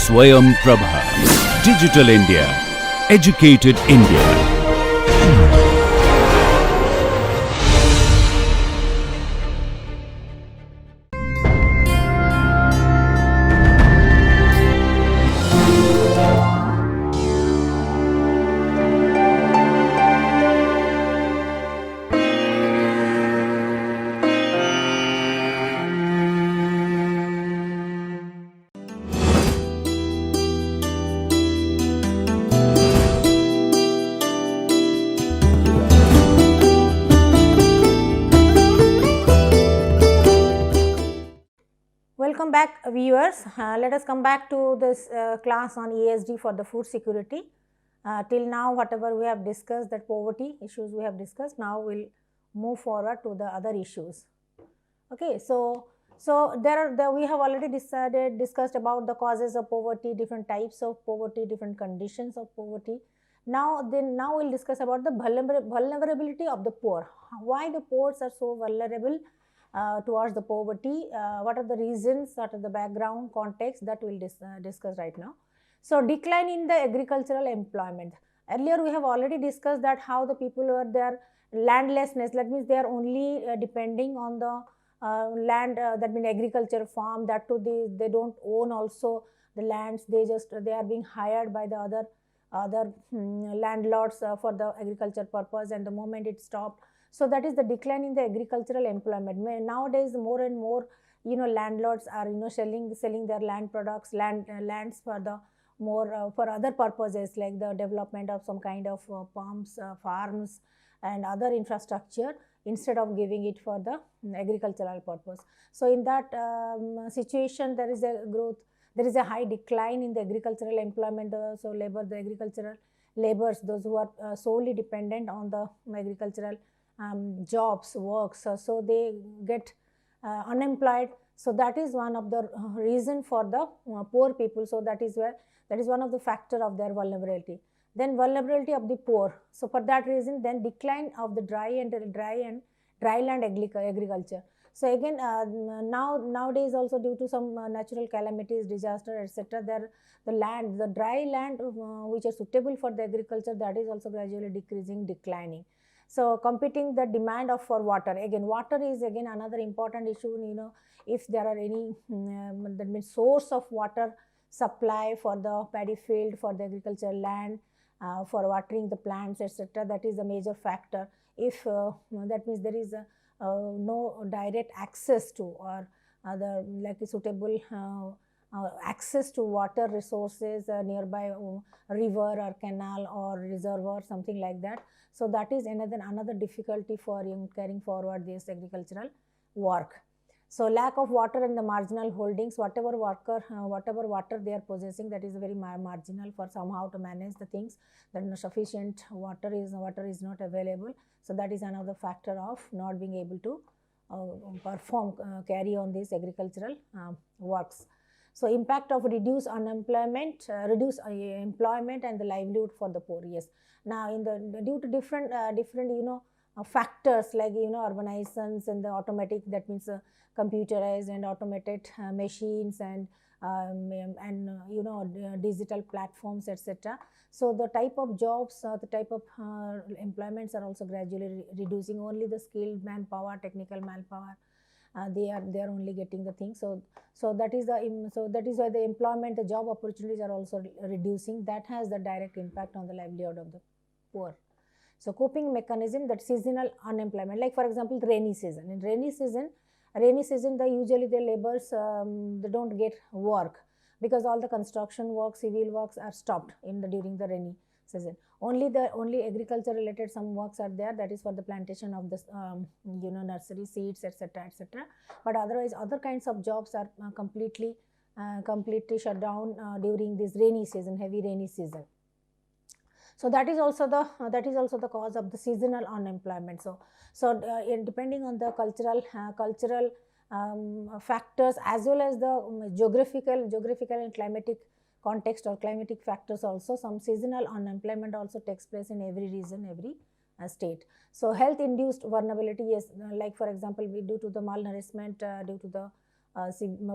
Swayam Prabha. Digital India. Educated India. Welcome back, viewers. Let us come back to this class on ESD for the food security. Till now, whatever we have discussed, that poverty issues we have discussed, now we will move forward to the other issues. Okay, so we have already discussed about the causes of poverty, different types of poverty, different conditions of poverty. Now we'll discuss about the vulnerability of the poor. Why the poor are so vulnerable towards the poverty, what are the reasons, what are the background context, that we'll discuss right now. So decline in the agricultural employment. Earlier we have already discussed that how the people were their landlessness, that means they are only depending on the land, that means agriculture farm, that too they don't own also the lands, they are being hired by the other landlords for the agriculture purpose, and the moment it stopped. So that is the decline in the agricultural employment. Nowadays more and more landlords are selling their land products, lands for the more for other purposes, like the development of some kind of pumps, farms and other infrastructure, instead of giving it for the agricultural purpose. So in that situation, there is a growth, there is a high decline in the agricultural employment. So the agricultural laborers, those who are solely dependent on the agricultural jobs, works, so they get unemployed. So that is one of the reason for the poor people. So that is one of the factor of their vulnerability. Then vulnerability of the poor. So for that reason, then decline of the dryland agriculture. So again, nowadays also, due to some natural calamities, disaster, etc., the dry land which are suitable for the agriculture, that is also gradually declining. So competing the demand for water. Again, water is again another important issue. If there are any that means source of water supply for the paddy field, for the agricultural land, for watering the plants, etc., that is a major factor. If that means there is no direct access to, or other like a suitable access to water resources nearby river or canal or reservoir, something like that. So that is another difficulty for carrying forward this agricultural work. So lack of water in the marginal holdings, whatever water they are possessing, that is very marginal for somehow to manage the things. Then sufficient water is not available. So that is another factor of not being able to carry on these agricultural works. So impact of reduced unemployment, reduced employment and the livelihood for the poor. Yes. Now due to different factors like urbanizations and the automatic, that means computerized and automated machines and digital platforms, etc. So the type of jobs, the type of employments are also gradually reducing. Only the skilled manpower, technical manpower, they are only getting the thing. So that is why the employment, the job opportunities are also reducing. That has the direct impact on the livelihood of the poor. So coping mechanism, that seasonal unemployment, like for example rainy season. In rainy season, usually the laborers they don't get work, because all the construction work, civil works are stopped during the rainy season. Only agriculture related some works are there, that is for the plantation of the nursery seeds, etc., etc. But otherwise other kinds of jobs are completely shut down during this rainy season, heavy rainy season. So that is also the cause of the seasonal unemployment. So depending on the cultural factors, as well as the geographical and climatic context or climatic factors also, some seasonal unemployment also takes place in every region, every state. So health induced vulnerability is like for example due to the malnourishment, due to the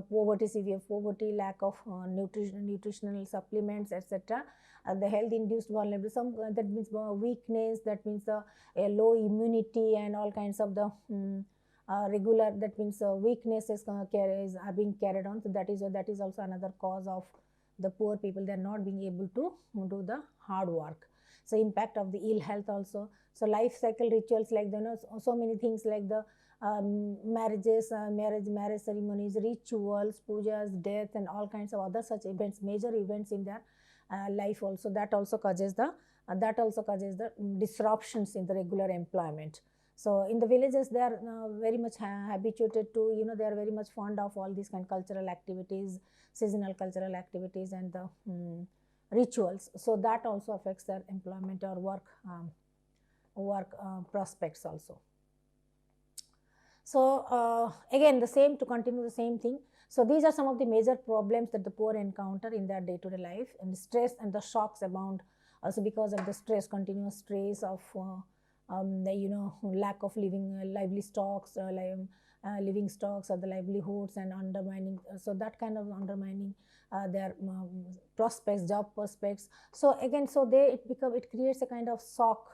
poverty, severe poverty, lack of nutritional supplements, etc. The health induced vulnerability, that means weakness, that means a low immunity, and all kinds of the regular, that means weaknesses are being carried on. So that is also another cause of the poor people. They are not being able to do the hard work. So impact of the ill health also. So life cycle rituals, like so many things, like the marriages, marriage ceremonies, rituals, pujas, death, and all kinds of other such events, major events in their life also. That also causes the disruptions in the regular employment. So in the villages, they are very much habituated to, they are very much fond of all these kind of cultural activities, seasonal cultural activities, and the rituals. So that also affects their employment or work prospects also. So again, to continue the same thing. So these are some of the major problems that the poor encounter in their day-to-day life, and stress and the shocks abound also because of the stress, continuous stress of lack of lively stocks, living stocks, or the livelihoods, and undermining. So that kind of undermining their prospects, job prospects. So again, it creates a kind of shock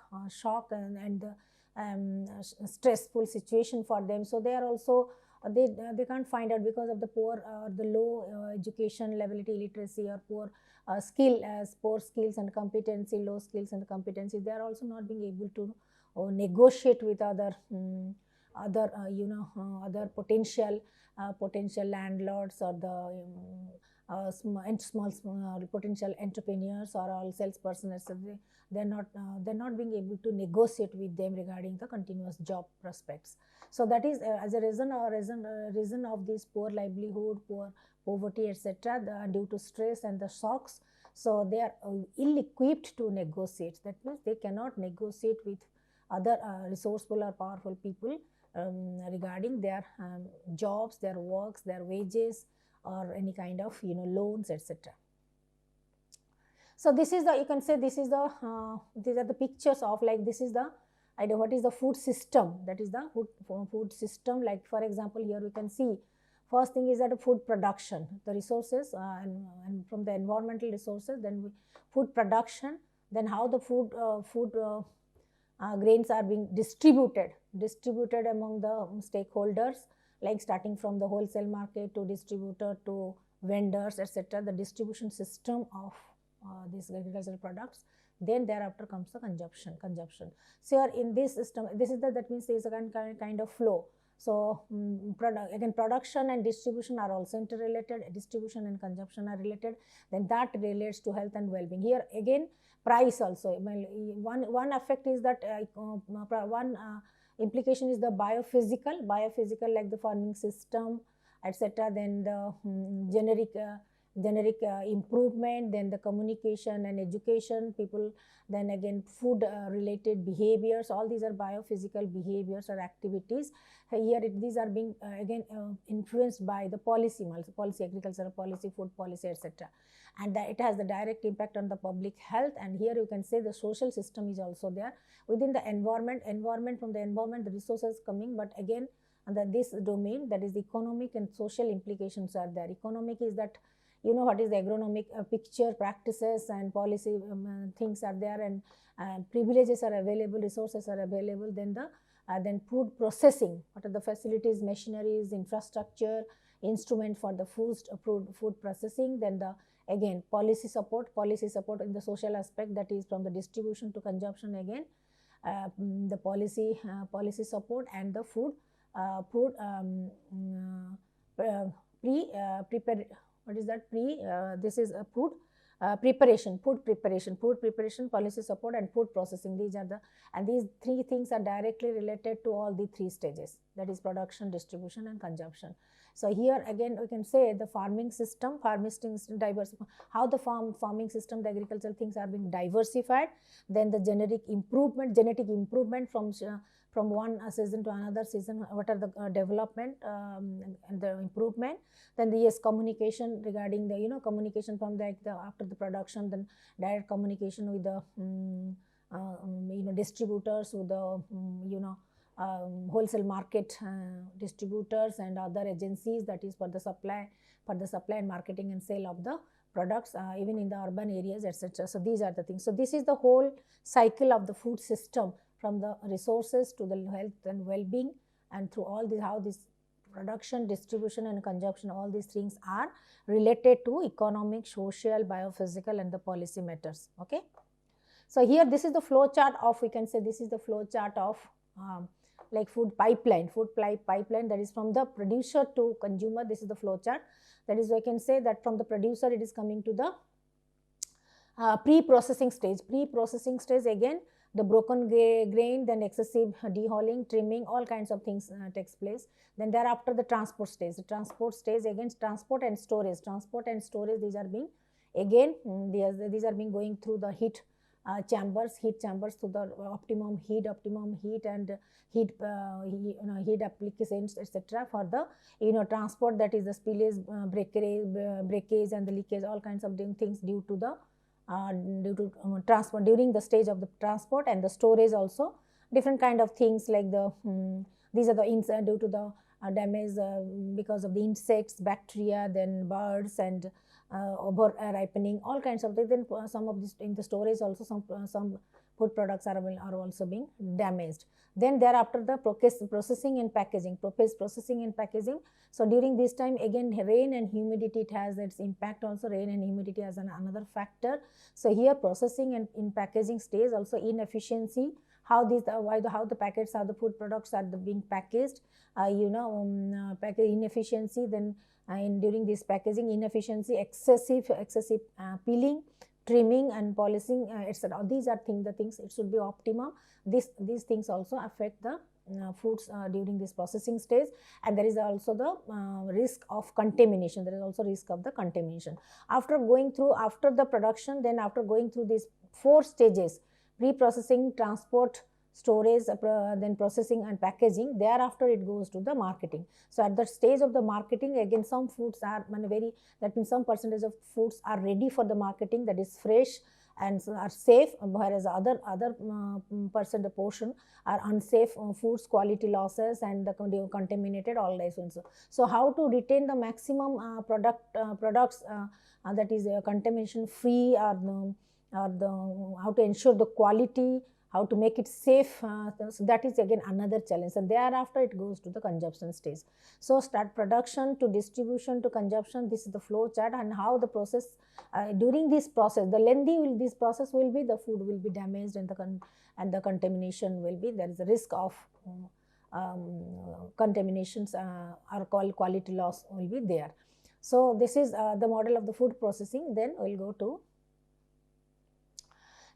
and stressful situation for them. So they are also they can't find out, because of the poor, the low education level, illiteracy, or poor skills and competency, low skills and competency. They are also not being able to negotiate with other potential landlords, or the small potential entrepreneurs, or all salesperson, etc. They're not being able to negotiate with them regarding the continuous job prospects. So that is as a reason of this poor livelihood, poor poverty, etc. Due to stress and the shocks. So they are ill-equipped to negotiate. That means they cannot negotiate with other resourceful or powerful people regarding their jobs, their works, their wages, or any kind of loans, etc. So this is you can say these are the pictures of, like, this is the idea what is the food system. That is the food system. Like, for example, here we can see, first thing is that food production, the resources, and from the environmental resources, then food production, then how the food grains are being distributed among the stakeholders, like starting from the wholesale market to distributor to vendors, etc. The distribution system of these agricultural products. Then thereafter comes the consumption. So here in this system, that means there is a kind of flow. So again, production and distribution are also interrelated. Distribution and consumption are related. Then that relates to health and well-being. Here again, price also. One effect is that one implication is the biophysical, like the farming system, etc. Then the generic improvement, then the communication and education, people, then again food related behaviors. All these are biophysical behaviors or activities. Here these are being again influenced by the policy, agricultural policy, food policy, etc. And it has the direct impact on the public health. And here you can say the social system is also there within the environment. From the environment, the resources coming, but again under this domain, that is the economic and social implications are there. Economic is that what is the agronomic picture, practices, and policy things are there, and privileges are available, resources are available. Then food processing, what are the facilities, machineries, infrastructure, instrument for the food processing. Then again policy support in the social aspect, that is from the distribution to consumption. Again the policy support, and the food this is a food preparation, policy support, and food processing. These three things are directly related to all the three stages, that is production, distribution, and consumption. So here again we can say the farming system diversified, how the farming system, the agricultural things are being diversified. Then the genetic improvement from one season to another season, what are the development and the improvement. Then the communication regarding the communication from the after the production, then direct communication with the distributors, with the wholesale market distributors and other agencies, that is for the supply and marketing and sale of the products, even in the urban areas, etc. So these are the things. So this is the whole cycle of the food system, from the resources to the health and well-being, and through all this, how this production, distribution and consumption, all these things are related to economic, social, biophysical and the policy matters. Okay. So here this is the flow chart of, we can say this is the flow chart of like food pipeline, that is from the producer to consumer. This is the flow chart. That is, I can say that from the producer it is coming to the pre-processing stage. Pre-processing stage, again the broken grain, then excessive dehulling, trimming, all kinds of things takes place. Then thereafter the transport stage. The transport stage, again transport and storage. These are being, again these are being going through the heat chambers to the optimum heat and heat applications, etc. for the transport, that is the spillage, breakage and the leakage, all kinds of things due to the transport, during the stage of the transport, and the storage also different kind of things like the these are the due to the damage because of the insects, bacteria, then birds and over ripening, all kinds of things. Then some of this in the storage also, some food products are also being damaged. Then thereafter the processing and packaging. So during this time, again rain and humidity, it has its impact also. Rain and humidity as another factor. So here processing and in packaging stage also inefficiency, how the packets, how the food products are being packaged, package inefficiency. Then during this packaging inefficiency, excessive peeling, trimming and polishing, etc. These are the things, it should be optimum. These things also affect the foods during this processing stage. And there is also the risk of contamination. After the production, then after going through these 4 stages, pre-processing, transport, storage, then processing and packaging, thereafter it goes to the marketing. So at the stage of the marketing, again some foods are that means some percentage of foods are ready for the marketing, that is fresh and are safe, whereas other portion are unsafe foods, quality losses and the contaminated, all this also. So how to retain the maximum products that is contamination free, or how to ensure the quality, how to make it safe, so that is again another challenge. And thereafter it goes to the consumption stage. So start production to distribution to consumption, this is the flow chart. And how the process, during this process, the lengthy this process will be, the food will be damaged and the contamination will be, there is a risk of contaminations or quality loss will be there. So this is the model of the food processing. Then we will go to,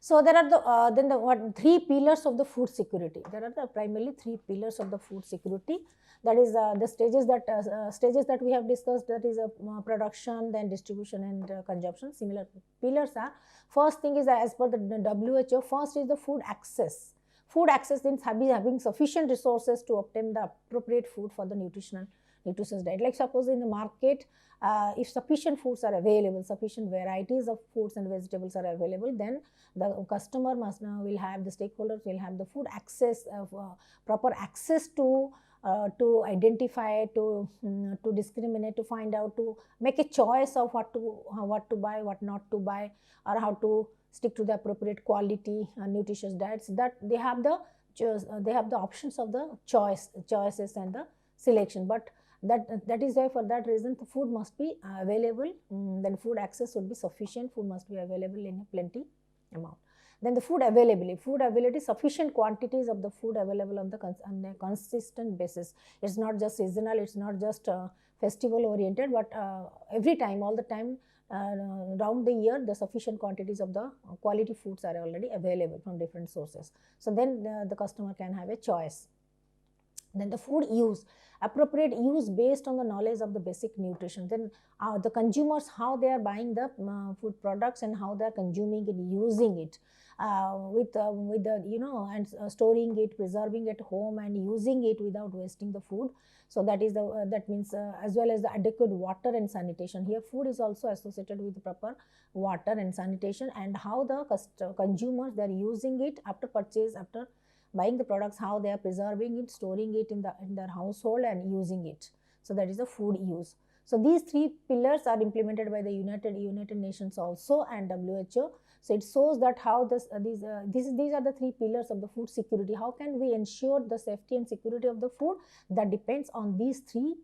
so there are the 3 pillars of the food security. There are the primarily 3 pillars of the food security. That is the stages that we have discussed, that is production, then distribution and consumption. Similar pillars are, first thing is, as per the WHO, first is the food access. Food access means having sufficient resources to obtain the appropriate food for the nutritious diet. Like suppose in the market, if sufficient foods are available, sufficient varieties of foods and vegetables are available, then the customer will have, the stakeholders will have the food access, proper access to identify, to discriminate, to find out, to make a choice of what to buy, what not to buy, or how to stick to the appropriate quality nutritious diets. That they have the options of the choices and the selection. But that is why, for that reason, the food must be available. Then food access should be sufficient, food must be available in a plenty amount. Then the food availability, sufficient quantities of the food available on a consistent basis. It's not just seasonal, it's not just festival oriented, but every time, all the time, around the year, the sufficient quantities of the quality foods are already available from different sources. So then the customer can have a choice. Then the food use, appropriate use based on the knowledge of the basic nutrition. Then the consumers, how they are buying the food products and how they are consuming it, using it with the and storing it, preserving at home and using it without wasting the food. So that is that means as well as the adequate water and sanitation. Here food is also associated with proper water and sanitation, and how the consumers, they are using it after purchase, after buying the products, how they are preserving it, storing it in their household and using it. So that is the food use. So these 3 pillars are implemented by the United Nations also and WHO. So it shows that how these are the 3 pillars of the food security. How can we ensure the safety and security of the food? That depends on these 3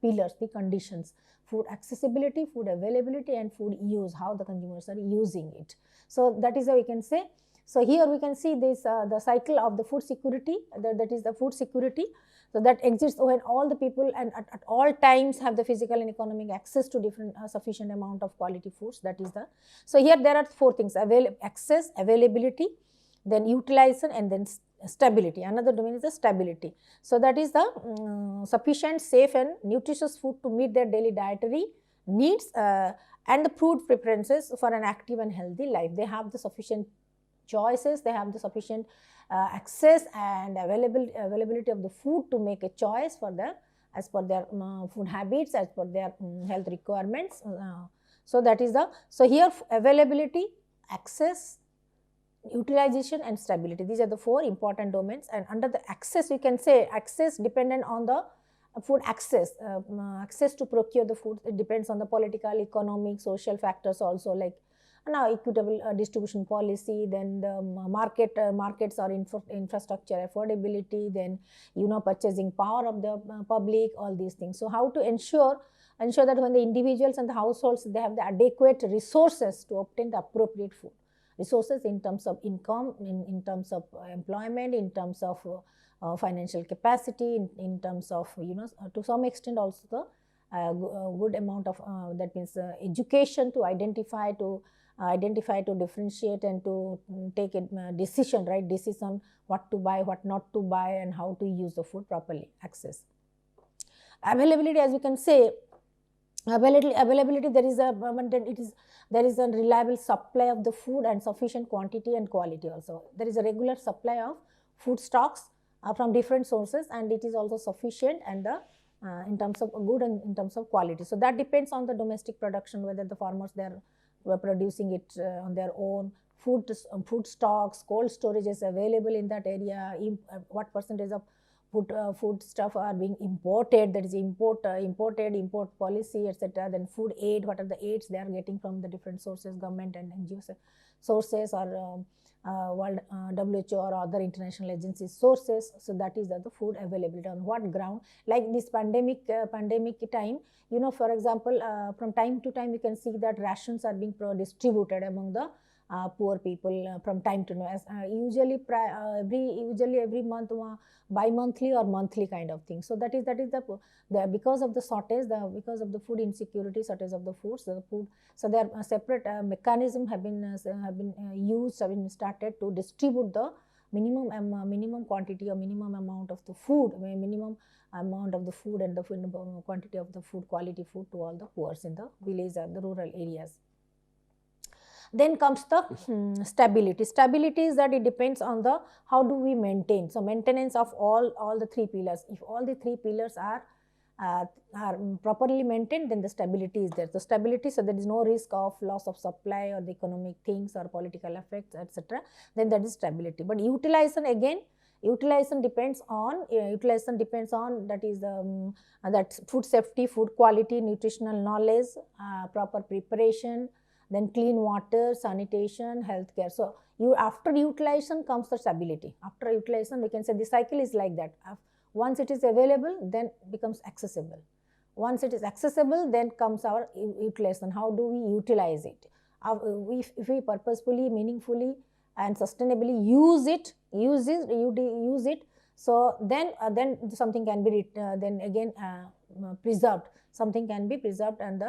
pillars, the conditions: food accessibility, food availability, and food use, how the consumers are using it. So that is how we can say. So here we can see this the cycle of the food security, that is the food security. So that exists when all the people and at all times have the physical and economic access to different sufficient amount of quality foods. That is the, so here there are 4 things: access, availability, then utilization, and then stability. Another domain is the stability. So that is the sufficient, safe and nutritious food to meet their daily dietary needs and the food preferences for an active and healthy life. They have the sufficient choices, they have the sufficient access and availability of the food to make a choice for them as per their food habits, as per their health requirements. So that is the, so here availability, access, utilization and stability, these are the 4 important domains. And under the access, you can say access dependent on the food access, access to procure the food. It depends on the political, economic, social factors also, like now equitable distribution policy, then the markets or infrastructure affordability, then purchasing power of the public, all these things. So how to ensure that when the individuals and the households, they have the adequate resources to obtain the appropriate food, resources in terms of income, in terms of employment, in terms of financial capacity, in terms of to some extent also the good amount of that means education to identify, to differentiate and to take a decision, right decision, what to buy, what not to buy, and how to use the food properly. Access, availability, as you can say, availability, there is a reliable supply of the food and sufficient quantity and quality also. There is a regular supply of food stocks from different sources, and it is also sufficient and the in terms of good and in terms of quality. So that depends on the domestic production, whether the farmers were producing it on their own, food stocks, cold storage is available in that area, what percentage of food stuff are being imported, that is import policy, etc. Then food aid, what are the aids they are getting from the different sources, government and NGO sources, or World WHO or other international agencies sources. So that is the food availability. On what ground? Like this pandemic time, for example, from time to time you can see that rations are being distributed among the poor people from time to time, usually every month, bi-monthly or monthly kind of thing. So that is the because of the shortage, because of the food insecurity, shortage of the food. So there are separate mechanism have been started to distribute the minimum quantity or minimum amount of the food, minimum amount of the food and the quantity of the food, quality food, to all the poor in the village or the rural areas. Then comes the stability. Stability is that it depends on the how do we maintain. So maintenance of all the 3 pillars. If all the 3 pillars are properly maintained, then the stability is there. So stability, so there is no risk of loss of supply or the economic things or political effects, etc. Then that is stability. But utilization, again, utilization depends on that is the that food safety, food quality, nutritional knowledge, proper preparation, then clean water, sanitation, healthcare. So after utilization comes the stability. After utilization, we can say the cycle is like that. Once it is available, then becomes accessible. Once it is accessible, then comes our utilization. How do we utilize it? If we purposefully, meaningfully and sustainably use it, so then something can be preserved. Something can be preserved and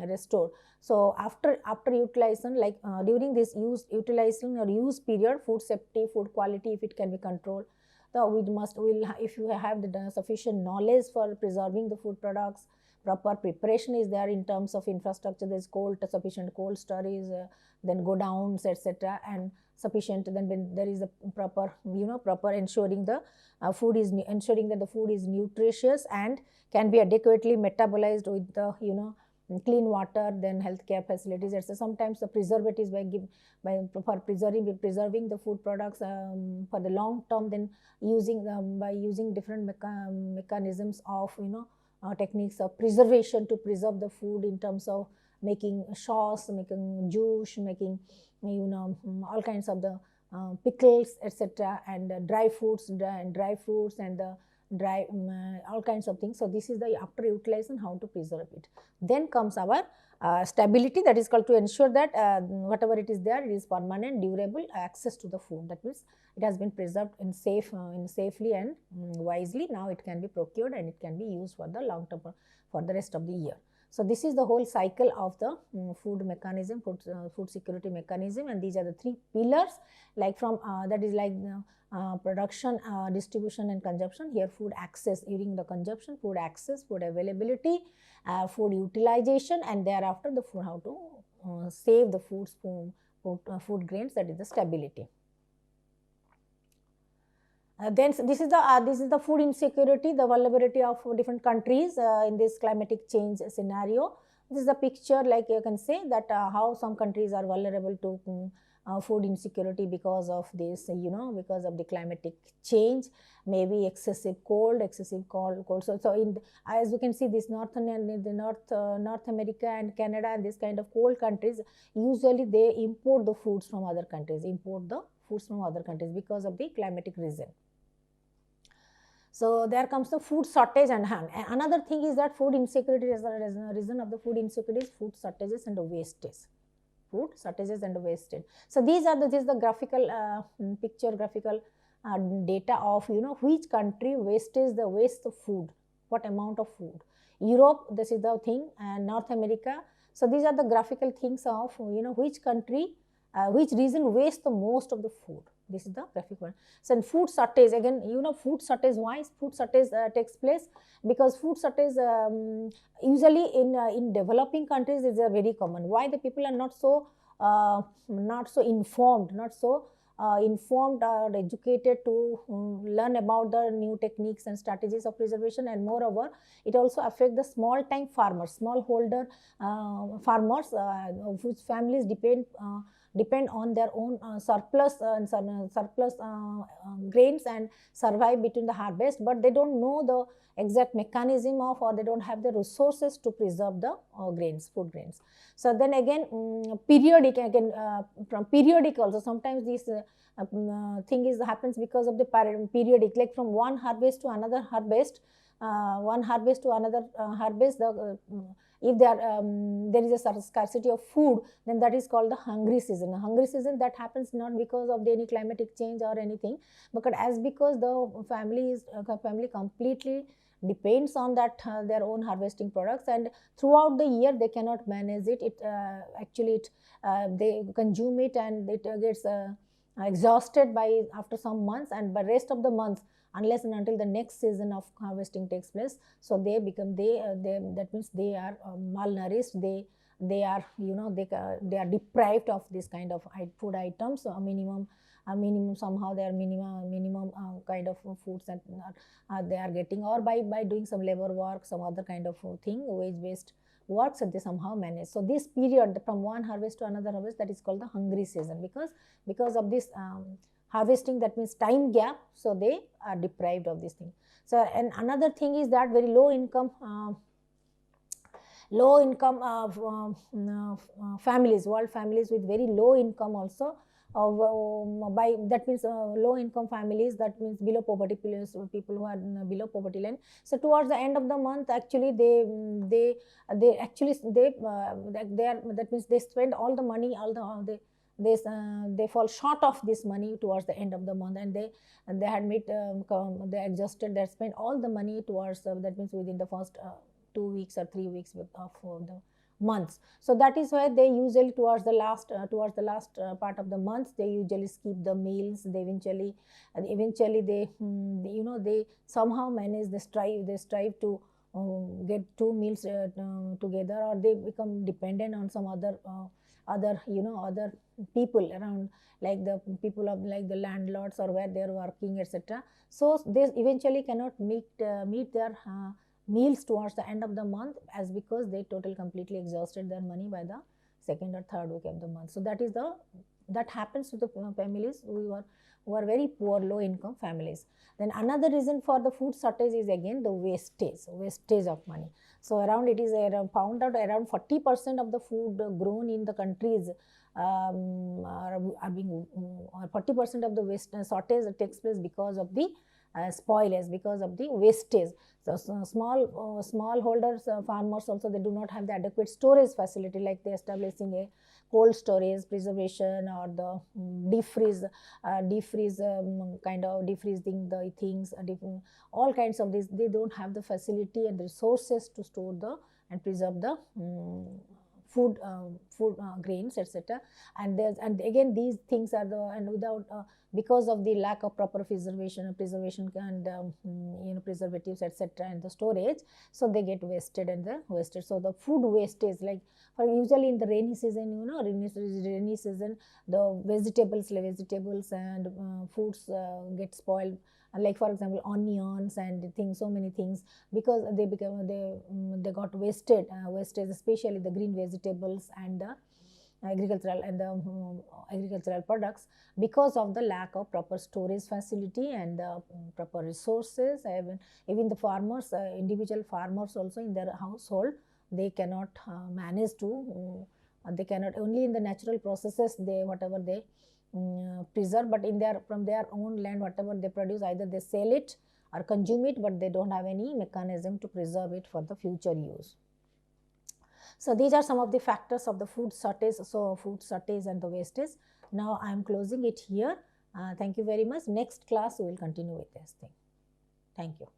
restored. So after utilization, like during this utilization or use period, food safety, food quality, if it can be controlled, if you have the sufficient knowledge for preserving the food products, proper preparation is there in terms of infrastructure, there is sufficient cold storage, then go downs, etc. and sufficient, then when there is a proper ensuring that the food is nutritious and can be adequately metabolized with the clean water, then healthcare facilities, etc. Sometimes the preservatives for preserving the food products for the long term, then by using different mechanisms of techniques of preservation to preserve the food in terms of making sauce, making juice, making all kinds of the pickles, etc., and dry fruits and the all kinds of things. So this is the after utilization how to preserve it. Then comes our stability, that is called to ensure that whatever it is there, it is permanent, durable access to the food. That means it has been preserved in safely and wisely. Now it can be procured and it can be used for the long term, for the rest of the year. So this is the whole cycle of the food mechanism, food security mechanism, and these are the three pillars, like from that is like production, distribution and consumption. Here food access during the consumption, food access, food availability, food utilization, and thereafter the food, how to save the food grains, that is the stability. Then this is the food insecurity, the vulnerability of different countries in this climatic change scenario. This is the picture, like you can say that how some countries are vulnerable to food insecurity because of this, because of the climatic change, maybe excessive cold. So as you can see, this North America and Canada and this kind of cold countries, usually they import the foods from other countries, because of the climatic reason. So there comes the food shortage and harm. Another thing is that food insecurity, as a reason of the food insecurity, is food shortages and wastage. So this is the graphical graphical data of which country wastes the food, what amount of food. Europe, this is the thing, and North America. So these are the graphical things of which country, which region wastes the most of the food. This is the graphic one. So in food shortage, again, food shortage, why food shortage takes place? Because food shortage usually in developing countries is very common. Why? The people are not so informed, informed or educated to learn about the new techniques and strategies of preservation, and moreover it also affects the small time farmers, smallholder farmers whose families depend on their own surplus grains and survive between the harvest, but they don't know the exact mechanism of, or they don't have the resources to preserve the food grains. So then again, periodic also, sometimes this thing happens because of the periodic, like from one harvest to another harvest, if there is a scarcity of food, then that is called the hungry season. A hungry season that happens not because of any climatic change or anything, but as because the family completely depends on that their own harvesting products, and throughout the year they cannot manage it. They consume it and it gets exhausted after some months, and by rest of the month, unless and until the next season of harvesting takes place, so they that means they are malnourished, they are deprived of this kind of food items. So a minimum somehow they are minimum kind of foods that they are getting, or by doing some labor work, some other kind of thing, wage based works, that they somehow manage. So this period from one harvest to another harvest, that is called the hungry season, because of this harvesting, that means time gap, so they are deprived of this thing. So, and another thing is that very low income families, world families with very low income also, that means low income families, that means below poverty, people who are below poverty line. So towards the end of the month, actually that means they spend all the money, they fall short of this money towards the end of the month, and they had made they adjusted, they spent all the money towards that means within the first 2 weeks or 3 weeks of the months. So that is why they usually towards the last part of the month, they usually skip the meals. They eventually they somehow manage, they strive to get 2 meals together, or they become dependent on some other people around, like the people of like the landlords or where they are working, etc. So they eventually cannot meet their meals towards the end of the month, as because they completely exhausted their money by the second or third week of the month. So that happens to the families who are very poor, low income families. Then another reason for the food shortage is again the wastage of money. So it is found out around 40% of the food grown in the countries are being, or 40% of the waste shortage takes place because of the spoilage, because of the wastage. So small holders, farmers also, they do not have the adequate storage facility, like they establishing a cold storage, preservation, or the defreezing the things, all kinds of this. They don't have the facility and resources to store and preserve the food grains, etc. And again these things are without because of the lack of proper preservation and preservatives, etc., and the storage, so they get wasted so the food wastage, like for usually in the rainy season, rainy season, the vegetables and foods get spoiled, like for example onions and things, so many things, because they got wasted, especially the green vegetables and the agricultural products, because of the lack of proper storage facility and proper resources. Even the farmers, individual farmers also in their household, they cannot manage to they cannot, only in the natural processes whatever they preserve, but from their own land, whatever they produce, either they sell it or consume it, but they don't have any mechanism to preserve it for the future use. So these are some of the factors of the food shortage, and the wastage. Now I am closing it here. Thank you very much. Next class we will continue with this thing. Thank you.